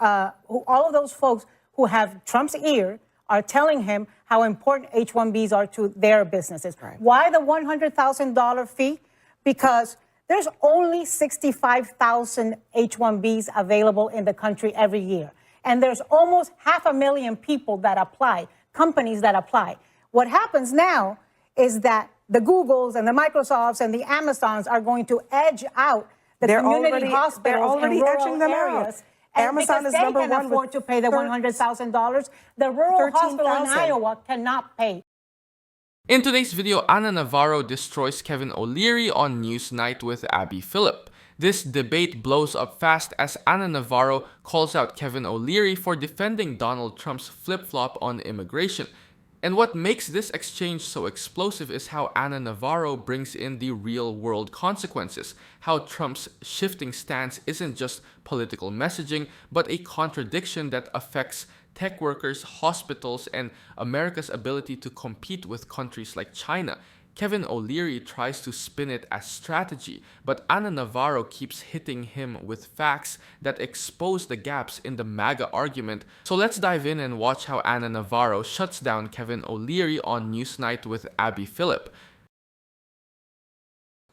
all of those folks who have Trump's ear are telling him how important H-1Bs are to their businesses. Right. Why the $100,000 fee? Because there's only 65,000 H-1Bs available in the country every year. And there's almost 500,000 people that apply, companies that apply. What happens now is that the Googles and the Microsofts and the Amazons are going to edge out the community hospitals in rural areas. And Amazon is number one. They can afford to pay the $100,000. The rural hospital in Iowa cannot pay. In today's video, Ana Navarro destroys Kevin O'Leary on NewsNight with Abby Phillip. This debate blows up fast as Ana Navarro calls out Kevin O'Leary for defending Donald Trump's flip-flop on immigration. And what makes this exchange so explosive is how Ana Navarro brings in the real-world consequences, how Trump's shifting stance isn't just political messaging, but a contradiction that affects tech workers, hospitals, and America's ability to compete with countries like China. Kevin O'Leary tries to spin it as strategy, but Ana Navarro keeps hitting him with facts that expose the gaps in the MAGA argument. So let's dive in and watch how Ana Navarro shuts down Kevin O'Leary on NewsNight with Abby Phillip.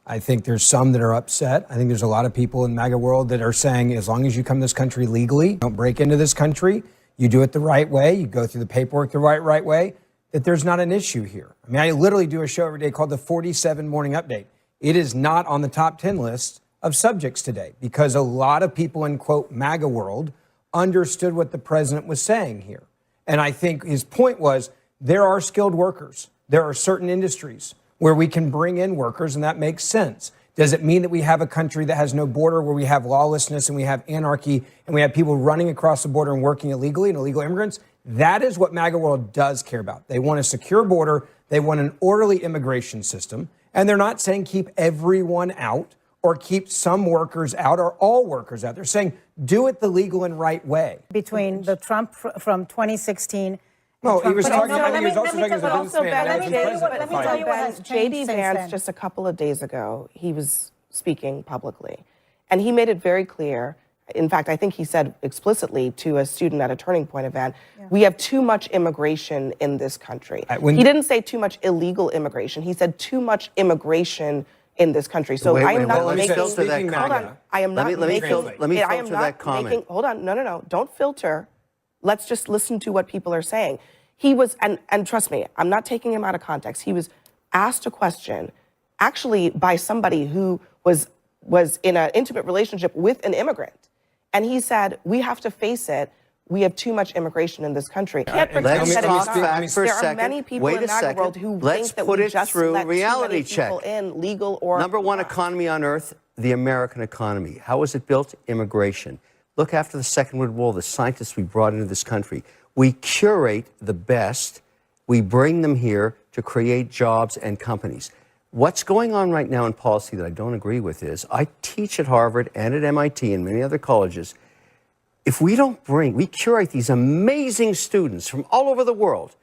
I think there's some that are upset. I think there's a lot of people in MAGA world that are saying, as long as you come to this country legally, don't break into this country, you do it the right way, you go through the paperwork the right way, that there's not an issue here. I mean, I literally do a show every day called the 47 Morning Update. It is not on the top 10 list of subjects today because a lot of people in, quote, MAGA world understood what the president was saying here. And I think his point was there are skilled workers. There are certain industries where we can bring in workers, and that makes sense. Does it mean that we have a country that has no border, where we have lawlessness and we have anarchy and we have people running across the border and working illegally and illegal immigrants? That is what MAGA world does care about. They want a secure border. They want an orderly immigration system. And they're not saying keep everyone out or keep some workers out or all workers out. They're saying do it the legal and right way. Between the Trump from 2016. No, he was talking about, he was also also talking about let me tell you what has changed JD Vance just a couple of days ago, he was speaking publicly, and he made it very clear. In fact, I think he said explicitly to a student at a Turning Point event, we have too much immigration in this country. He didn't say too much illegal immigration. He said too much immigration in this country. So I am not making... Hold on. I am not making... Let me filter that comment. Hold on. No. Don't filter. Let's just listen to what people are saying. He was, and trust me, I'm not taking him out of context. He was asked a question, actually by somebody who was in an intimate relationship with an immigrant. And he said, we have to face it. We have too much immigration in this country. Let's talk facts for a second. There are many people in the world who think that we just let reality too many people in, legal or... Number one economy on earth, the American economy. How was it built? Immigration. Look, after the Second World War, the scientists we brought into this country. We curate the best. We bring them here to create jobs and companies. What's going on right now in policy that I don't agree with is, I teach at Harvard and at MIT and many other colleges. If we curate these amazing students from all over the world,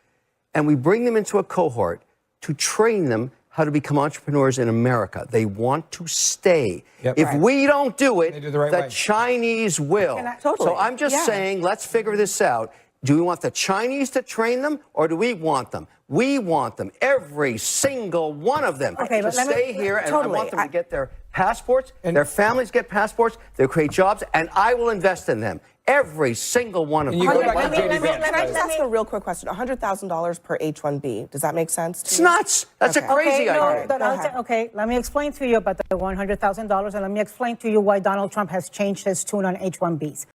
and we bring them into a cohort to train them how to become entrepreneurs in America. They want to stay. Yep. If we don't do it, the Chinese will. So I'm just saying, let's figure this out. Do we want the Chinese to train them, or do we want them? We want them, every single one of them, to stay here, and I want them to get their passports, and their families get passports, they'll create jobs, and I will invest in them. Every single one of them. Can I just ask a real quick question? $100,000 per H-1B. Does that make sense to you? It's nuts. That's a crazy idea. Okay, let me explain to you about the $100,000, and let me explain to you why Donald Trump has changed his tune on H-1Bs.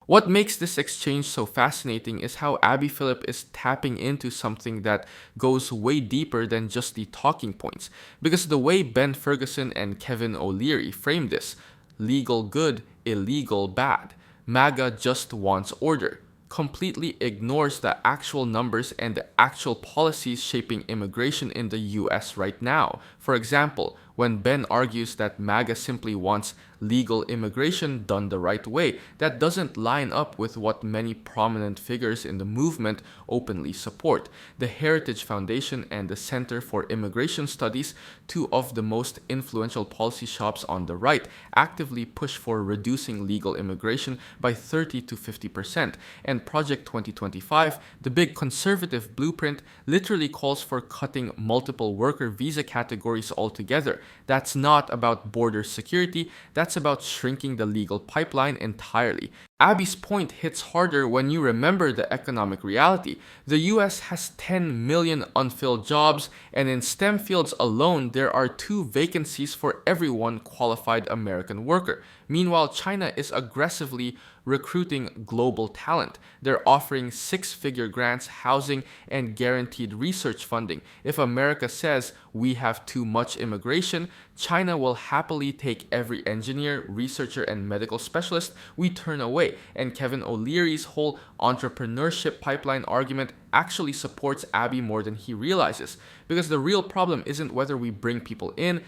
What makes this exchange so fascinating is how Abby Phillip is tapping into something that goes way deeper than just the talking points. Because the way Ben Ferguson and Kevin O'Leary framed this, legal good, illegal bad, MAGA just wants order, completely ignores the actual numbers and the actual policies shaping immigration in the US right now. For example, when Ben argues that MAGA simply wants legal immigration done the right way. That doesn't line up with what many prominent figures in the movement openly support. The Heritage Foundation and the Center for Immigration Studies, two of the most influential policy shops on the right, actively push for reducing legal immigration by 30 to 50%. And Project 2025, the big conservative blueprint, literally calls for cutting multiple worker visa categories altogether. That's not about border security, that's about shrinking the legal pipeline entirely. Abby's point hits harder when you remember the economic reality. The US has 10 million unfilled jobs, and in STEM fields alone, there are 2 vacancies for every one qualified American worker. Meanwhile, China is aggressively recruiting global talent. They're offering 6-figure grants, housing, and guaranteed research funding. If America says we have too much immigration, China will happily take every engineer, researcher, and medical specialist we turn away. And Kevin O'Leary's whole entrepreneurship pipeline argument actually supports Abby more than he realizes. Because the real problem isn't whether we bring people in,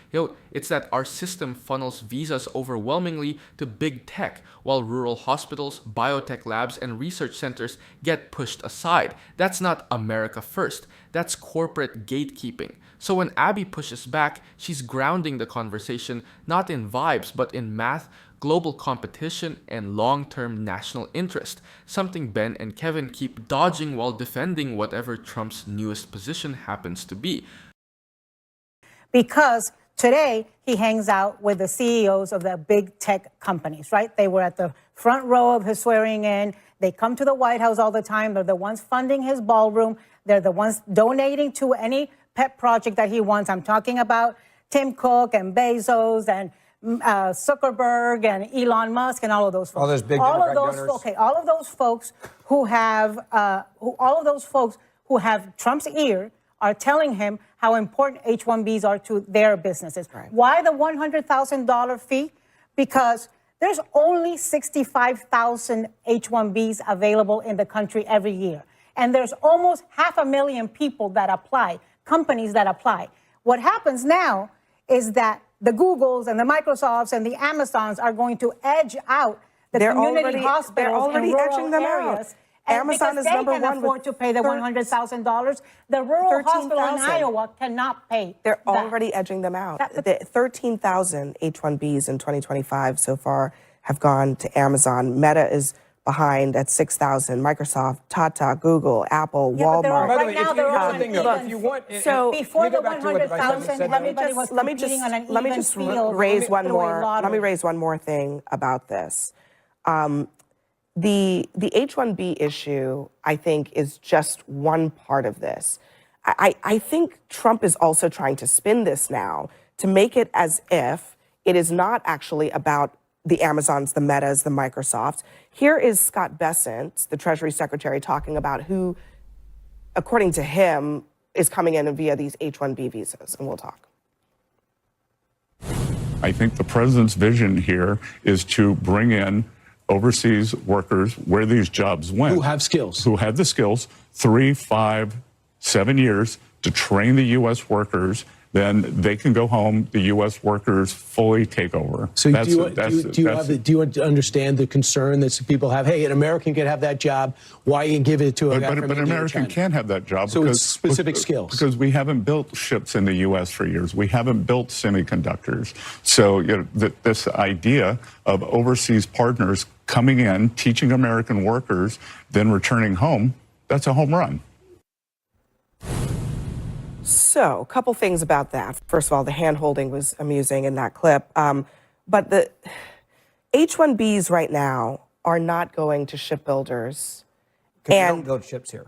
it's that our system funnels visas overwhelmingly to big tech, while rural hospitals, biotech labs, and research centers get pushed aside. That's not America first. That's corporate gatekeeping. So when Abby pushes back, she's grounding the conversation not in vibes, but in math, global competition, and long-term national interest, something Ben and Kevin keep dodging while defending whatever Trump's newest position happens to be. Because today he hangs out with the CEOs of the big tech companies, right? They were at the front row of his swearing in. They come to the White House all the time. They're the ones funding his ballroom. They're the ones donating to any pet project that he wants. I'm talking about Tim Cook and Bezos and Zuckerberg and Elon Musk and all of those folks. All those big Democrat donors. Okay, all of those folks who have Trump's ear are telling him how important H-1Bs are to their businesses. Right. Why the $100,000 fee? Because there's only 65,000 H-1Bs available in the country every year. And there's almost 500,000 people that apply, companies that apply. What happens now is that the Googles and the Microsofts and the Amazons are going to edge out the community hospitals in rural areas. Amazon is number one. They can afford to pay the $100,000. The rural hospital in Iowa cannot pay. They're already edging them out. The 13,000 H-1Bs in 2025 so far have gone to Amazon. Meta is behind at 6,000. Microsoft, Tata, Google, Apple, Walmart. By the way, if you want, so before the 100,000, everybody was competing on an even field. Let me raise one more thing about this. The H-1B issue, I think, is just one part of this. I think Trump is also trying to spin this now to make it as if it is not actually about the Amazons, the Metas, the Microsofts. Here is Scott Bessent, the Treasury Secretary, talking about who, according to him, is coming in via these H-1B visas, and we'll talk. I think the president's vision here is to bring in overseas workers where these jobs went. Who have skills. Who have the skills, 3, 5, 7 years to train the U.S. workers. Then they can go home. The U.S. workers fully take over. So do you understand the concern that some people have? Hey, an American could have that job. Why you give it to a guy from But an India or American China? can't have that job. So because, it's specific skills. Because we haven't built ships in the U.S. for years. We haven't built semiconductors. So this idea of overseas partners coming in, teaching American workers, then returning home, that's a home run. So, a couple things about that. First of all, the hand-holding was amusing in that clip. But the H-1Bs right now are not going to shipbuilders. Because we don't build ships here.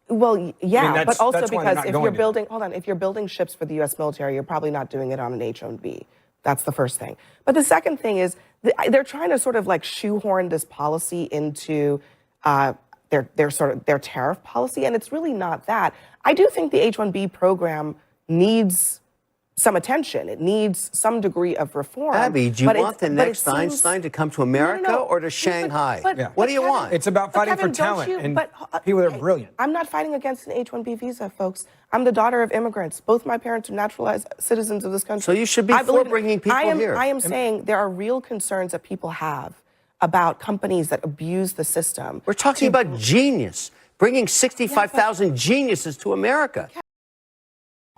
Well, yeah, I mean, but also that's why because they're not if you're building ships for the U.S. military, you're probably not doing it on an H-1B. That's the first thing. But the second thing is they're trying to sort of like shoehorn this policy into their tariff policy, and it's really not that. I do think the H-1B program needs some attention. It needs some degree of reform. Abby, do you but want the but it next seems- Einstein to come to America or to Shanghai? What do you Kevin, want? It's about but fighting Kevin, for talent don't you- and but, people that are hey, brilliant. I'm not fighting against an H-1B visa, folks. I'm the daughter of immigrants. Both my parents are naturalized citizens of this country. So you should be I for believe- bringing people here. I am saying there are real concerns that people have about companies that abuse the system. We're talking about genius, bringing 65,000 geniuses to America.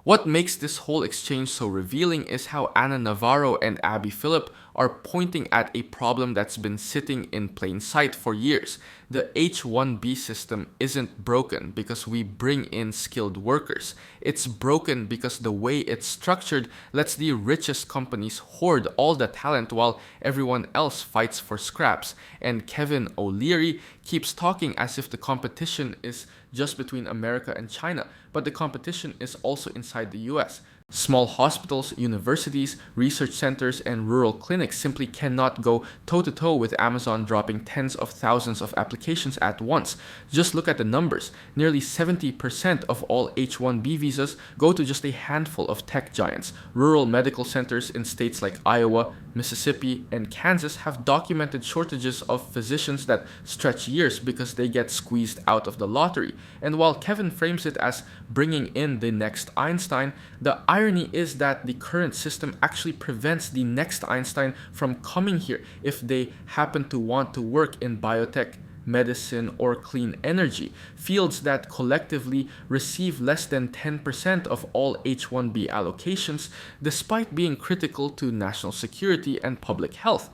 What makes this whole exchange so revealing is how Anna Navarro and Abby Phillip are pointing at a problem that's been sitting in plain sight for years. The H-1B system isn't broken because we bring in skilled workers. It's broken because the way it's structured lets the richest companies hoard all the talent while everyone else fights for scraps. And Kevin O'Leary keeps talking as if the competition is just between America and China, but the competition is also inside the US. Small hospitals, universities, research centers, and rural clinics simply cannot go toe-to-toe with Amazon dropping tens of thousands of applications at once. Just look at the numbers. Nearly 70% of all H-1B visas go to just a handful of tech giants. Rural medical centers in states like Iowa, Mississippi, and Kansas have documented shortages of physicians that stretch years because they get squeezed out of the lottery. And while Kevin frames it as bringing in the next Einstein, the irony is that the current system actually prevents the next Einstein from coming here if they happen to want to work in biotech, medicine, or clean energy, fields that collectively receive less than 10% of all H-1B allocations, despite being critical to national security and public health.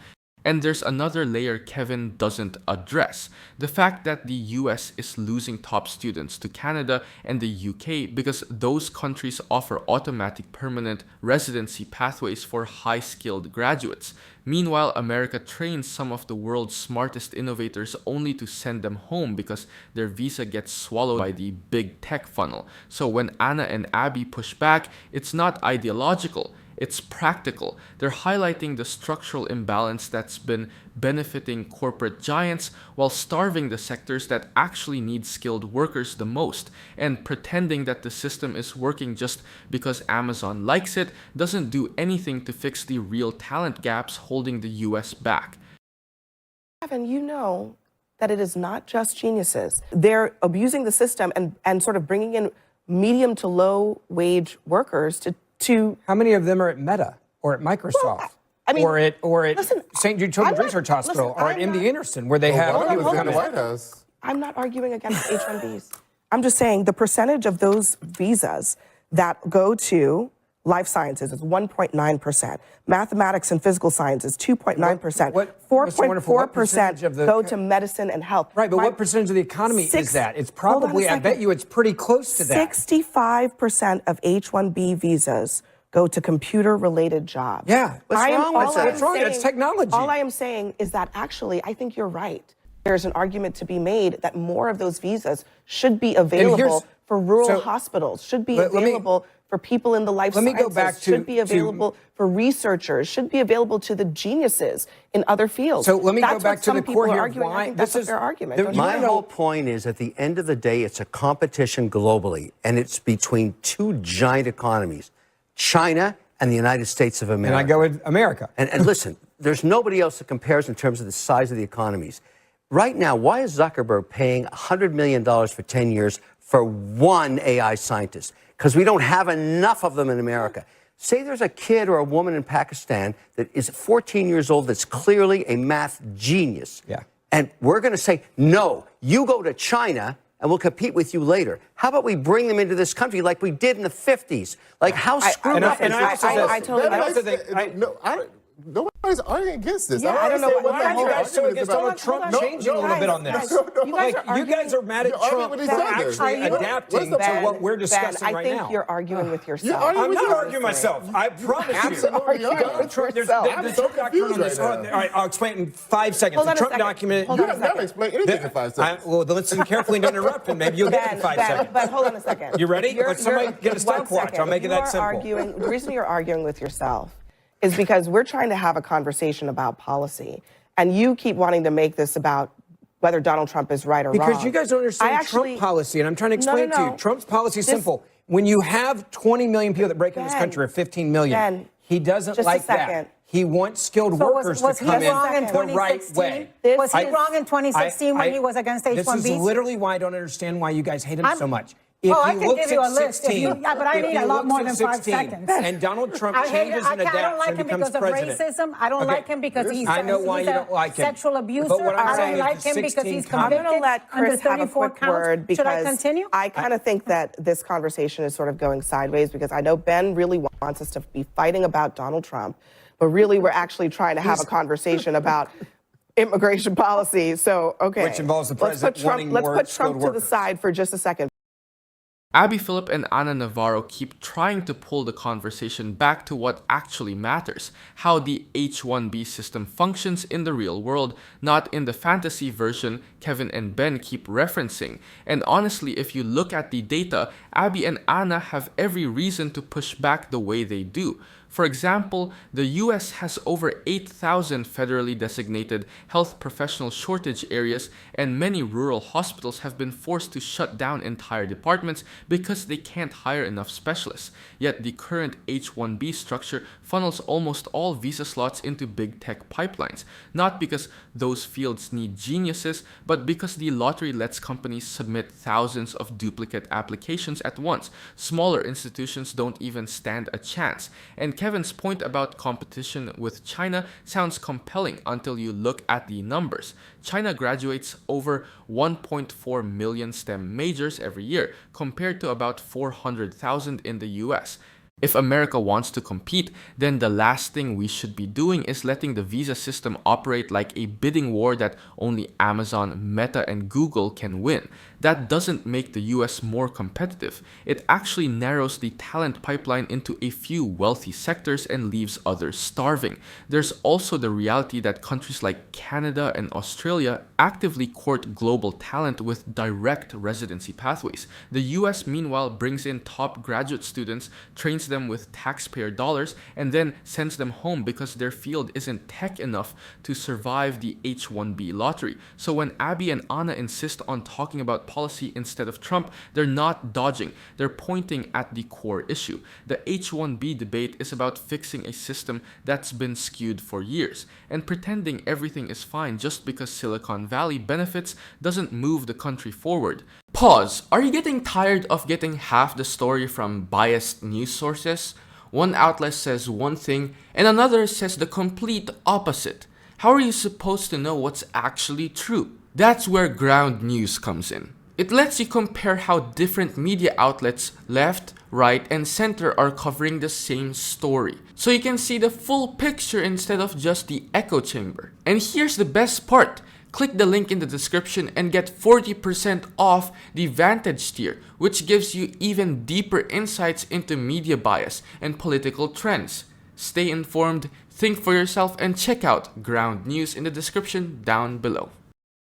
And there's another layer Kevin doesn't address. The fact that the US is losing top students to Canada and the UK because those countries offer automatic permanent residency pathways for high-skilled graduates. Meanwhile, America trains some of the world's smartest innovators only to send them home because their visa gets swallowed by the big tech funnel. So when Anna and Abby push back, it's not ideological. It's practical. They're highlighting the structural imbalance that's been benefiting corporate giants while starving the sectors that actually need skilled workers the most, and pretending that the system is working just because Amazon likes it doesn't do anything to fix the real talent gaps holding the US back. Kevin, you know that it is not just geniuses. They're abusing the system and sort of bringing in medium to low wage workers to How many of them are at Meta or at Microsoft? Well, I mean, or at listen, St. Jude Children's I'm not- Research Hospital listen, or at I'm MD not- Anderson, where they have hold on, people hold kind on. of White House. I'm not arguing against H-1Bs. I'm just saying the percentage of those visas that go to life sciences is 1.9%. Mathematics and physical sciences, 2.9%. What- what's so wonderful, what 4.4% percentage of the- go to medicine and health. Right, but what percentage of the economy is that? It's probably, I bet you it's pretty close to that. 65% of H-1B visas go to computer-related jobs. Yeah. What's wrong with that? What's wrong? It's technology. All I am saying is that actually, I think you're right. There's an argument to be made that more of those visas should be available for rural hospitals, should be available for people in the life let me sciences, go back should be available for researchers, should be available to the geniuses in other fields. So let me That's go back what to some the people core are here of arguing. why I think that's this is their argument. the- don't you? My whole point is, at the end of the day, it's a competition globally, and it's between two giant economies, China and the United States of America. And I go with America. And listen, there's nobody else that compares in terms of the size of the economies. Right now, why is Zuckerberg paying $100 million for 10 years for one AI scientist? Because we don't have enough of them in America. Say there's a kid or a woman in Pakistan that is 14 years old that's clearly a math genius. Yeah. And we're going to say, no, you go to China and we'll compete with you later. How about we bring them into this country like we did in the 50s? Like, how screwed up is this? I totally I also think Nobody's arguing against this. Yeah, I don't know understand what the Why are you whole guys so argument is against about. Donald Trump changing a little bit on this? guys, you guys are You guys are mad at You're arguing Trump with for each other. actually Are you- adapting what's to the- what we're discussing Ben, right I think now. you're arguing with yourself. arguing I'm with not you. arguing myself. I promise you. arguing Donald Trump, there's I'm the so Trump doctrine on confused this. right now. All right, I'll explain in 5 seconds. Hold The on a Trump second. document. Hold You on a have never second. explained anything in 5 seconds. Well, listen carefully, don't interrupt, and maybe you'll get it in 5 seconds. But hold on a second. You ready? Let somebody get a 1 stopwatch. second. I'll make it that simple. The reason you're arguing with yourself is because we're trying to have a conversation about policy, and you keep wanting to make this about whether Donald Trump is right or wrong. Because you guys don't understand I actually- Trump policy, and I'm trying to No, explain no, to no. you. Trump's policy is This- simple. When you have 20 million people that break into this Ben, country, or 15 million, Ben, he doesn't just a like second. that. He wants skilled So workers was to he come wrong in in the right 2016? way. Was he wrong in 2016 when he was against This is H-1Bs? literally why I don't understand why you guys hate him so much. If Oh, I he can looks give you at a list if 16, you- yeah, but I if need he a lot looks more at than 5 16, seconds. And Donald Trump changes and I don't adapts like and him becomes because of president. racism. I don't Okay. like him because he's I know why he's you a don't like him. sexual abuser. But what I'm I saying don't is like the him because 16 he's comment. I'm convicted going to let under Chris have a 34 quick counts. word Should I because continue? I kind of think that this conversation is sort of going sideways because I know Ben really wants us to be fighting about Donald Trump, but really we're actually trying to have a conversation about immigration policy. So, okay. Which involves the Let's put president wanting Trump, more let's put Trump skilled to the workers. side for just a second. Abby Phillip and Ana Navarro keep trying to pull the conversation back to what actually matters, how the H-1B system functions in the real world, not in the fantasy version Kevin and Ben keep referencing. And honestly, if you look at the data, Abby and Ana have every reason to push back the way they do. For example, the US has over 8,000 federally designated health professional shortage areas, and many rural hospitals have been forced to shut down entire departments because they can't hire enough specialists. Yet the current H-1B structure funnels almost all visa slots into big tech pipelines, not because those fields need geniuses, but because the lottery lets companies submit thousands of duplicate applications at once. Smaller institutions don't even stand a chance. And Kevin's point about competition with China sounds compelling until you look at the numbers. China graduates over 1.4 million STEM majors every year, compared to about 400,000 in the US. If America wants to compete, then the last thing we should be doing is letting the visa system operate like a bidding war that only Amazon, Meta, and Google can win. That doesn't make the US more competitive. It actually narrows the talent pipeline into a few wealthy sectors and leaves others starving. There's also the reality that countries like Canada and Australia actively court global talent with direct residency pathways. The US, meanwhile, brings in top graduate students, trains them with taxpayer dollars, and then sends them home because their field isn't tech enough to survive the H-1B lottery. So when Abby and Ana insist on talking about policy instead of Trump, they're not dodging. They're pointing at the core issue. The H-1B debate is about fixing a system that's been skewed for years, and pretending everything is fine just because Silicon Valley benefits doesn't move the country forward. Pause. Are you getting tired of getting half the story from biased news sources? One outlet says one thing and another says the complete opposite. How are you supposed to know what's actually true? That's where ground news comes in. It lets you compare how different media outlets, left, right, and center, are covering the same story. So you can see the full picture instead of just the echo chamber. And here's the best part. Click the link in the description and get 40% off the Vantage tier, which gives you even deeper insights into media bias and political trends. Stay informed, think for yourself, and check out Ground News in the description down below.